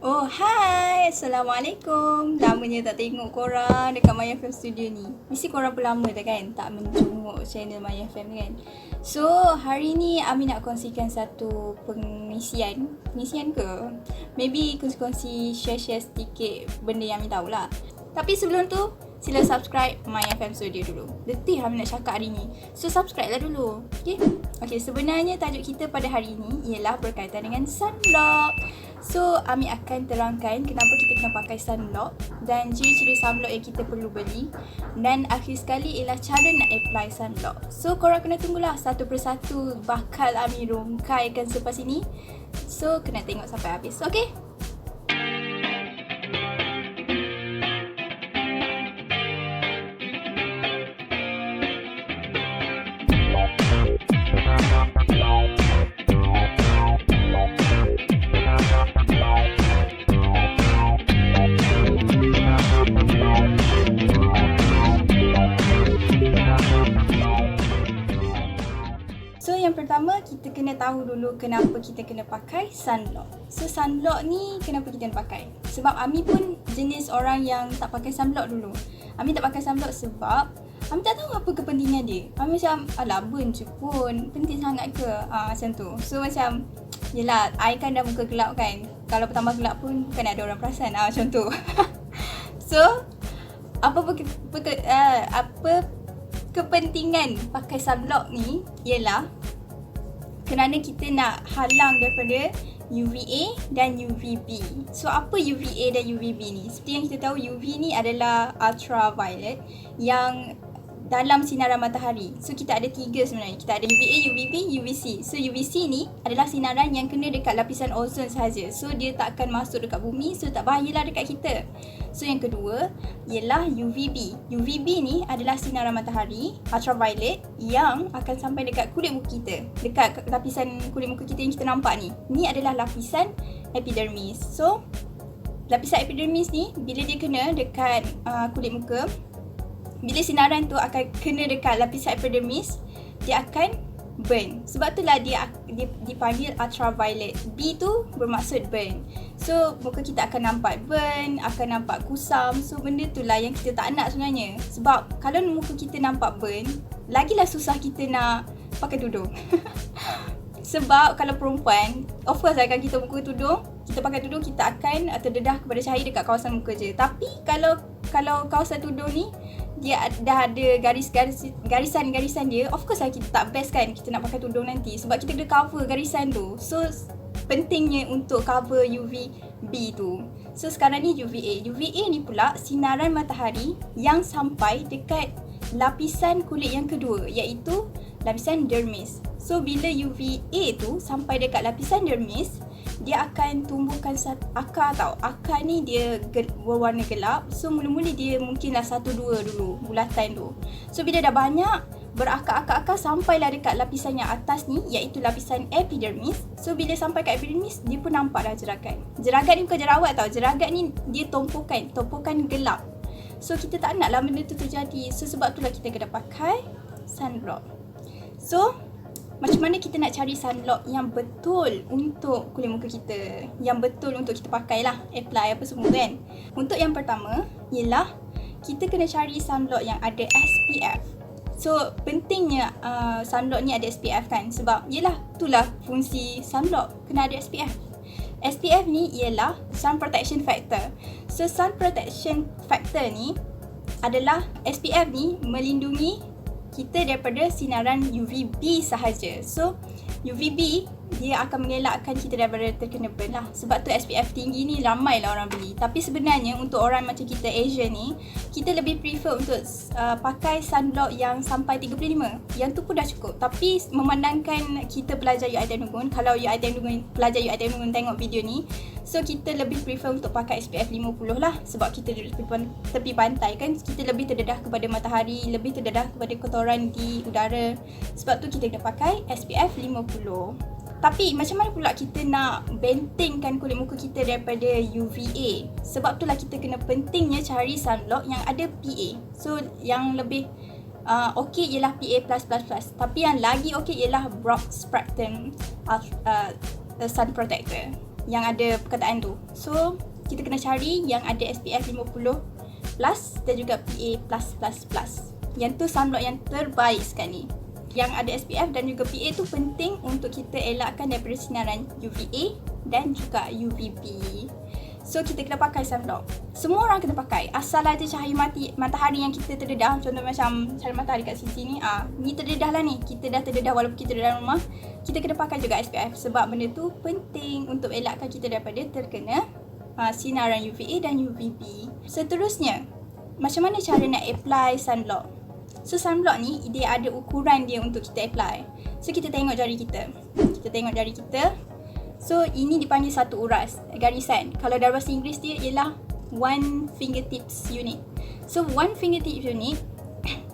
Oh, hai! Assalamualaikum. Lamanya tak tengok korang dekat My FM Studio ni. Mesti korang pun lama dah kan tak menjenguk channel My FM kan. So, hari ni Ami nak kongsikan satu pengisian. Pengisian ke? Maybe kongsi-kongsi share-share sedikit benda yang Ami tahulah. Tapi sebelum tu, sila subscribe My FM Studio dulu. Letih Ami nak cakap hari ni. So, subscribe lah dulu. Okay, sebenarnya tajuk kita pada hari ni ialah berkaitan dengan sunblock. So, Ami akan terangkan kenapa kita kena pakai sunblock dan ciri-ciri sunblock yang kita perlu beli. Dan akhir sekali ialah cara nak apply sunblock. So, korang kena tunggulah satu persatu bakal Ami rungkaikan selepas ini. So, kena tengok sampai habis. Okay? So yang pertama kita kena tahu dulu kenapa kita kena pakai sunblock. So sunblock ni kenapa kita nak pakai? Sebab Ami pun jenis orang yang tak pakai sunblock dulu. Ami tak pakai sunblock sebab Ami tak tahu apa kepentingan dia. Ami macam alah burn je pun, penting sangat ke? Macam tu. So macam yelah, I kan dah muka gelap kan. Kalau bertambah gelap pun bukan ada orang perasan macam tu. So apa kepentingan pakai sunblock ni ialah kerana kita nak halang daripada UVA dan UVB. So apa UVA dan UVB ni? Seperti yang kita tahu, UV ni adalah ultraviolet yang dalam sinaran matahari. So kita ada tiga sebenarnya. Kita ada UVA, UVB, UVC. So UVC ni adalah sinaran yang kena dekat lapisan ozon sahaja. So dia tak akan masuk dekat bumi, so tak bahayalah dekat kita. So yang kedua ialah UVB. UVB ni adalah sinaran matahari ultraviolet yang akan sampai dekat kulit muka kita. Dekat lapisan kulit muka kita yang kita nampak ni. Ni adalah lapisan epidermis. So lapisan epidermis ni bila dia kena dekat kulit muka, bila sinaran tu akan kena dekat lapisan epidermis, dia akan burn. Sebab itulah dia dipanggil ultraviolet. B tu bermaksud burn. So muka kita akan nampak burn, akan nampak kusam. So benda tu lah yang kita tak nak sebenarnya. Sebab kalau muka kita nampak burn, lagilah susah kita nak pakai tudung. Sebab kalau perempuan, of course kan kita muka tudung, kita pakai tudung, kita akan terdedah kepada cahaya dekat kawasan muka je. Tapi kalau kawasan tudung ni dia dah ada garisan-garisan dia, of course lah kita tak best kan kita nak pakai tudung nanti sebab kita kena cover garisan tu. So pentingnya untuk cover UVB tu. So sekarang ni UVA. UVA ni pula sinaran matahari yang sampai dekat lapisan kulit yang kedua, iaitu lapisan dermis. So bila UVA tu sampai dekat lapisan dermis, dia akan tumbuhkan akar tau. Akar ni dia berwarna gelap. So mula-mula dia mungkinlah 1-2 dulu bulatan tu. So bila dah banyak berakar-akar sampailah dekat lapisan yang atas ni, iaitu lapisan epidermis. So bila sampai kat epidermis, dia pun nampak dah jeragat. Jeragat ni bukan jerawat tau. Jeragat ni dia tumpukan gelap. So kita tak nak lah benda tu terjadi. So sebab itulah kita kena pakai sunblock. So macam mana kita nak cari sunblock yang betul untuk kulit muka kita, yang betul untuk kita pakai lah, apply apa semua kan. Untuk yang pertama ialah kita kena cari sunblock yang ada SPF. So pentingnya sunblock ni ada SPF kan, sebab yelah itulah fungsi sunblock, kena ada SPF. SPF ni ialah Sun Protection Factor. So Sun Protection Factor ni adalah SPF ni melindungi kita daripada sinaran UVB sahaja. So UVB dia akan mengelakkan kita daripada terkena burn lah. Sebab tu SPF tinggi ni ramai lah orang beli. Tapi sebenarnya untuk orang macam kita Asian ni, kita lebih prefer untuk pakai sunblock yang sampai 35. Yang tu pun dah cukup. Tapi memandangkan kita pelajar UiTM Nungun, kalau pelajar UiTM Nungun tengok video ni, so kita lebih prefer untuk pakai SPF 50 lah. Sebab kita duduk tepi pantai kan, kita lebih terdedah kepada matahari, lebih terdedah kepada kotoran di udara. Sebab tu kita kena pakai SPF 50. Tapi macam mana pula kita nak bentengkan kulit muka kita daripada UVA? Sebab itulah kita kena pentingnya cari sunblock yang ada PA. So yang lebih okey ialah PA+++. Tapi yang lagi okey ialah broad spectrum sun protector. yang ada perkataan tu. So kita kena cari yang ada SPF 50 plus dan juga PA+++. Yang tu sunblock yang terbaik sekali. Yang ada SPF dan juga PA tu penting untuk kita elakkan daripada sinaran UVA dan juga UVB. So kita kena pakai sunblock. Semua orang kena pakai. Asal ada cahaya matahari yang kita terdedah. Contoh macam cahaya matahari kat sini ni. Ni terdedah lah ni. Kita dah terdedah walaupun kita dalam rumah. Kita kena pakai juga SPF. Sebab benda tu penting untuk elakkan kita daripada terkena sinaran UVA dan UVB. Seterusnya, macam mana cara nak apply sunblock? So sunblock ni dia ada ukuran dia untuk kita apply. So kita tengok jari kita. So ini dipanggil satu uras, garisan. Kalau dalam bahasa Inggeris dia ialah 1 fingertips unit. So 1 fingertips unit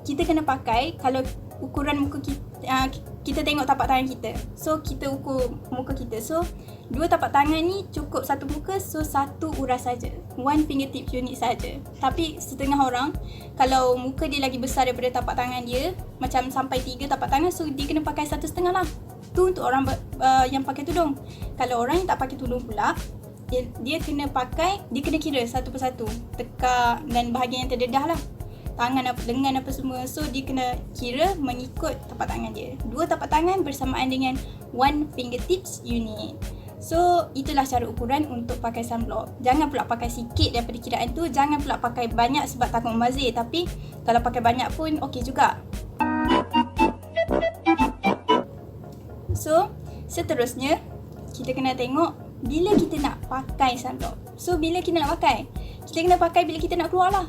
kita kena pakai kalau ukuran muka kita, kita tengok tapak tangan kita. So kita ukur muka kita. So 2 tapak tangan ni cukup satu muka, so satu uras saja. 1 fingertips unit saja. Tapi setengah orang kalau muka dia lagi besar daripada tapak tangan dia, macam sampai 3 tapak tangan, so dia kena pakai 1,5 lah. Tu untuk orang yang pakai tudung. Kalau orang yang tak pakai tudung pula, dia kena pakai, dia kena kira satu persatu, tekak dan bahagian yang terdedah lah, tangan apa, lengan apa semua. So dia kena kira mengikut tapak tangan dia. 2 tapak tangan bersamaan dengan 1 fingertips unit. So itulah cara ukuran untuk pakai sunblock. Jangan pula pakai sikit daripada kiraan tu. Jangan pula pakai banyak sebab takut membazir. Tapi kalau pakai banyak pun okey juga. So seterusnya kita kena tengok bila kita nak pakai sunblock. So bila kita nak pakai? Kita kena pakai bila kita nak keluar lah.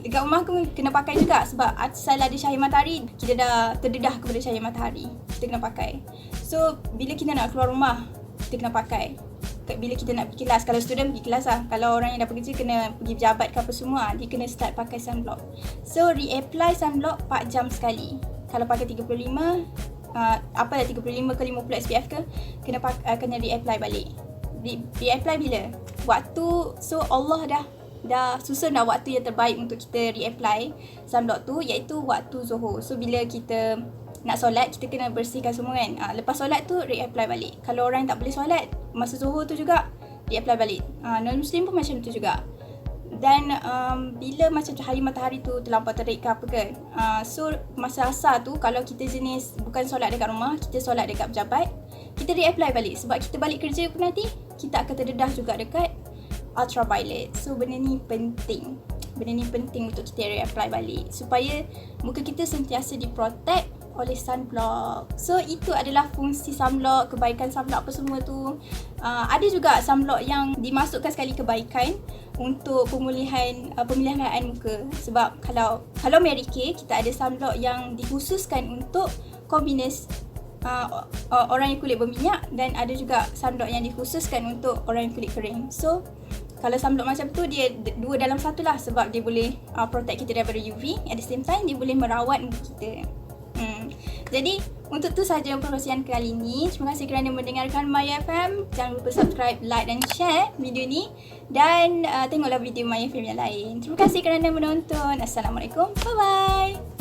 Dekat rumah aku kena pakai juga sebab asal ada cahaya matahari, kita dah terdedah kepada cahaya matahari. Kita kena pakai. So bila kita nak keluar rumah, kita kena pakai. Bila kita nak pergi kelas, kalau student pergi kelas lah. Kalau orang yang dah bekerja kena pergi pejabat ke apa semua, dia kena start pakai sunblock. So reapply sunblock 4 jam sekali. Kalau pakai 35 35 ke 50 SPF ke, kena reapply balik. Reapply bila? Waktu, so Allah dah susun dah waktu yang terbaik untuk kita reapply sunblock tu, iaitu waktu Zuhur. So bila kita nak solat, kita kena bersihkan semua kan. Lepas solat tu reapply balik. Kalau orang yang tak boleh solat, masa Zuhur tu juga reapply balik. Non-Muslim pun macam tu juga. Dan bila macam cahaya matahari tu terlampau terik ke apa ke, so masa asar tu kalau kita jenis bukan solat dekat rumah, kita solat dekat pejabat, kita reapply balik. Sebab kita balik kerja pun nanti kita akan terdedah juga dekat ultraviolet. So benda ni penting. Benda ni penting untuk kita reapply balik supaya muka kita sentiasa diprotect oleh sunblock. So itu adalah fungsi sunblock, kebaikan sunblock apa semua tu. Ada juga sunblock yang dimasukkan sekali kebaikan untuk pemeliharaan muka. Sebab kalau Mary Kay, kita ada sunblock yang dikhususkan untuk kombinasi orang yang kulit berminyak, dan ada juga sunblock yang dikhususkan untuk orang yang kulit kering. So kalau sunblock macam tu, dia 2 dalam 1 lah, sebab dia boleh protect kita daripada UV, at the same time dia boleh merawat muka kita. Jadi untuk tu sahaja perkongsian kali ini. Terima kasih kerana mendengarkan Maya FM. Jangan lupa subscribe, like dan share video ni, dan tengoklah video Maya FM yang lain. Terima kasih kerana menonton. Assalamualaikum. Bye bye.